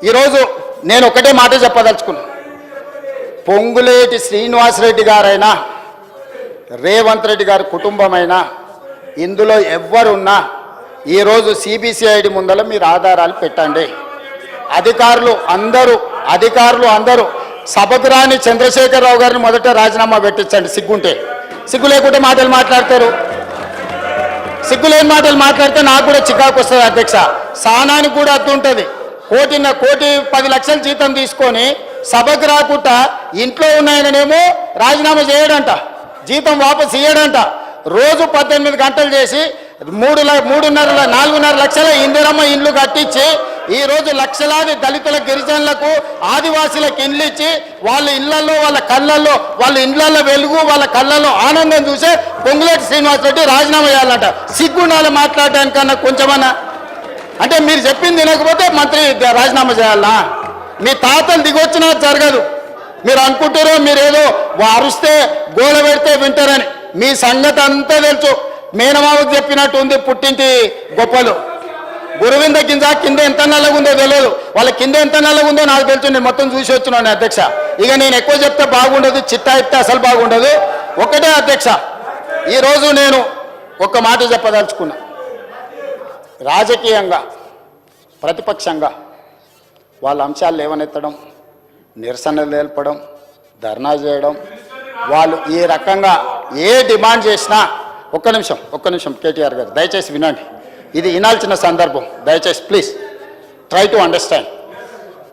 ఈరోజు నేను ఒకటే మాట చెప్పదలుచుకున్నా. పొంగులేటి శ్రీనివాసరెడ్డి గారైనా రేవంత్ రెడ్డి గారి కుటుంబమైనా ఇందులో ఎవ్వరున్నా ఈరోజు సిబిసిఐడి ముందర మీరు ఆధారాలు పెట్టండి. అధికారులు అందరూ సభకు రాని చంద్రశేఖరరావు గారిని మొదట రాజీనామా పెట్టించండి. సిగ్గు లేకుంటే మాటలు మాట్లాడతారు. సిగ్గులేని మాటలు మాట్లాడితే నాకు కూడా చికాకు వస్తుంది అధ్యక్ష. సానానికి కూడా అర్థం ఉంటుంది. కోటి 10 లక్షల జీతం తీసుకొని సభకు రాకుండా ఇంట్లో ఉన్నాయననేమో రాజీనామా చేయడంట, జీతం వాపసు ఇయ్యడంట. రోజు 18 గంటలు చేసి 4.5 లక్షల ఇందిరమ్మ ఇండ్లు కట్టించి ఈరోజు లక్షలాది దళితుల గిరిజనులకు ఆదివాసీలకు ఇండ్లు ఇచ్చి వాళ్ళ ఇళ్లలో వాళ్ళ ఇండ్లలో వెలుగు వాళ్ళ కళ్ళల్లో ఆనందం చూసే పొంగులేటి శ్రీనివాసరెడ్డి రాజీనామా చేయాలంట. సిగ్గుండాలి మాట్లాడడానికన్నా కొంచెమన్నా. అంటే మీరు చెప్పింది తినకపోతే మంత్రి రాజీనామా చేయాలనా? మీ తాతలు దిగొచ్చినా జరగదు. మీరు అనుకుంటారో మీరేదో అరుస్తే గోల పెడితే వింటారని. మీ సంగతి అంతా తెలుసు. మేనమావకు చెప్పినట్టు ఉంది పుట్టింటి గొప్పలు. గురువింద కింద ఎంత నల్లగా ఉందో తెలియదు. వాళ్ళ కింద ఎంత నల్లగా ఉందో నాకు తెలుసు. నేను మొత్తం చూసి వచ్చినాను అధ్యక్ష. ఇక నేను ఎక్కువ చెప్తే బాగుండదు, చిట్టా ఇస్తే అసలు బాగుండదు. ఒకటే అధ్యక్ష, ఈరోజు నేను ఒక మాట చెప్పదలుచుకున్నా. రాజకీయంగా ప్రతిపక్షంగా వాళ్ళ అంశాలు లేవనెత్తడం, నిరసనలు తెలపడం, ధర్నా చేయడం, వాళ్ళు ఈ రకంగా ఏ డిమాండ్ చేసినా ఒక్క నిమిషం కేటీఆర్ గారు దయచేసి వినండి. ఇది వినాల్సిన సందర్భం. దయచేసి ప్లీజ్ ట్రై టు అండర్స్టాండ్.